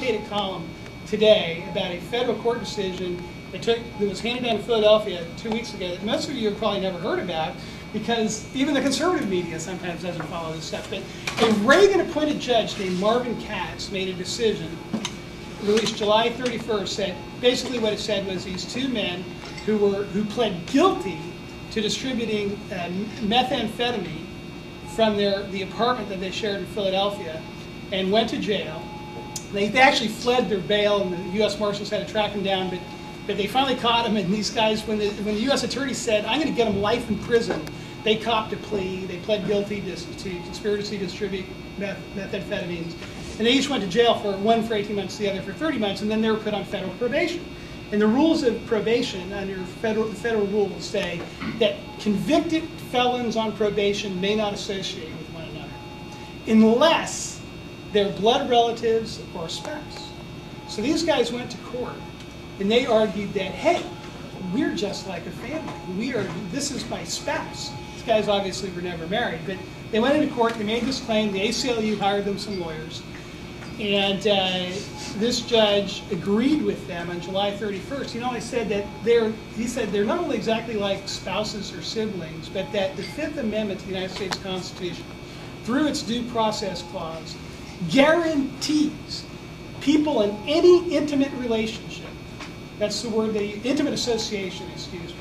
syndicated column today about a federal court decision that was handed down in Philadelphia 2 weeks ago that most of you have probably never heard about, because even the conservative media sometimes doesn't follow this stuff. But a Reagan-appointed judge named Marvin Katz made a decision released July 31st that basically what it said was these two men who pled guilty to distributing methamphetamine from the apartment that they shared in Philadelphia and went to jail. They actually fled their bail, and the U.S. Marshals had to track them down, but they finally caught them, and these guys, when the U.S. attorney said, I'm going to get them life in prison, they copped a plea. They pled guilty to conspiracy to distribute methamphetamines. And they each went to jail, one for 18 months, the other for 30 months, and then they were put on federal probation. And the rules of probation under the federal rules say that convicted felons on probation may not associate with one another unless they're blood relatives or spouse. So these guys went to court and they argued that, hey, we're just like a family. This is my spouse. These guys obviously were never married, but they went into court, they made this claim, the ACLU hired them some lawyers, and this judge agreed with them on July 31st. You know, he said that they're not only exactly like spouses or siblings, but that the Fifth Amendment to the United States Constitution, through its due process clause, guarantees people in any intimate relationship, that's the word they use, intimate association, excuse me,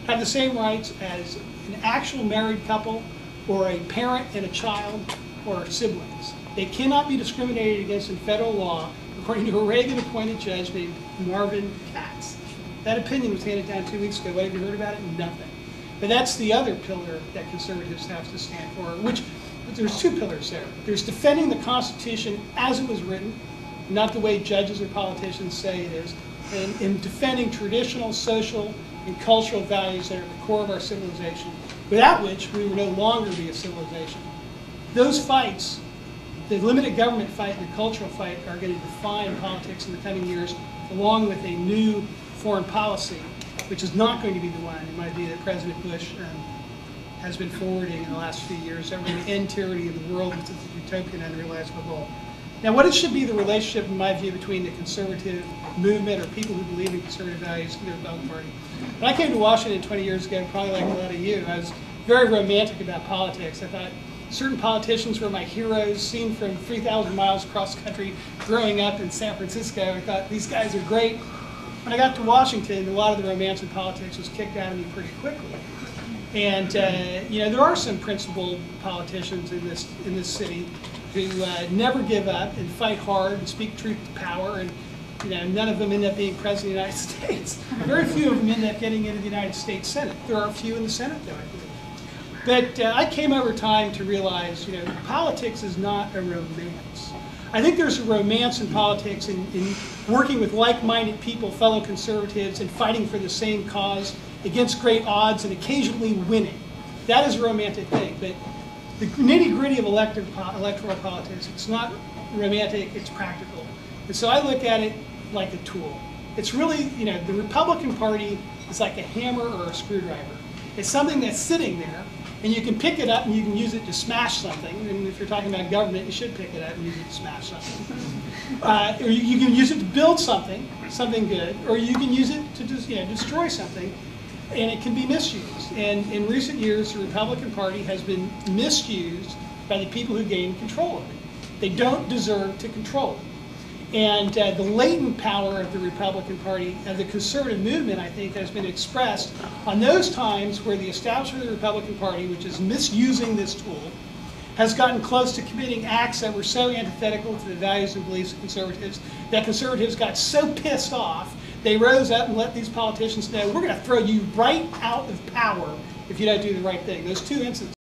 have the same rights as an actual married couple or a parent and a child or siblings. They cannot be discriminated against in federal law, according to a Reagan-appointed judge named Marvin Katz. That opinion was handed down 2 weeks ago. What have you heard about it? Nothing. But that's the other pillar that conservatives have to stand for, which there's two pillars there. There's defending the Constitution as it was written, not the way judges or politicians say it is, and in defending traditional, social, and cultural values that are at the core of our civilization, without which we would no longer be a civilization. Those fights, the limited government fight and the cultural fight, are going to define politics in the coming years, along with a new foreign policy, which is not going to be the one, in my view, that President Bush has been forwarding in the last few years, that we're going to end tyranny in the world with a utopian and unrealizable goal. Now, what should be the relationship, in my view, between the conservative movement or people who believe in conservative values and the Republican Party? When I came to Washington 20 years ago, probably like a lot of you, I was very romantic about politics. I thought certain politicians were my heroes, seen from 3,000 miles across the country growing up in San Francisco. I thought, these guys are great. When I got to Washington, a lot of the romance in politics was kicked out of me pretty quickly. And you know, there are some principled politicians in this city who never give up and fight hard and speak truth to power, and you know, none of them end up being president of the United States. Very few of them end up getting into the United States Senate. There are a few in the Senate, though, I believe. But I came over time to realize, you know, politics is not a romance. I think there's a romance in politics in working with like-minded people, fellow conservatives, and fighting for the same cause against great odds and occasionally winning. That is a romantic thing. But the nitty-gritty of electoral politics, it's not romantic, it's practical. And so I look at it like a tool. It's really, you know, the Republican Party is like a hammer or a screwdriver. It's something that's sitting there, and you can pick it up and you can use it to smash something. And if you're talking about government, you should pick it up and use it to smash something. Or you can use it to build something good, or you can use it to just, you know, destroy something. And it can be misused. And in recent years, the Republican Party has been misused by the people who gain control of it. They don't deserve to control it. And the latent power of the Republican Party and the conservative movement, I think, has been expressed on those times where the establishment of the Republican Party, which is misusing this tool, has gotten close to committing acts that were so antithetical to the values and beliefs of conservatives that conservatives got so pissed off they rose up and let these politicians know, we're going to throw you right out of power if you don't do the right thing. Those two instances.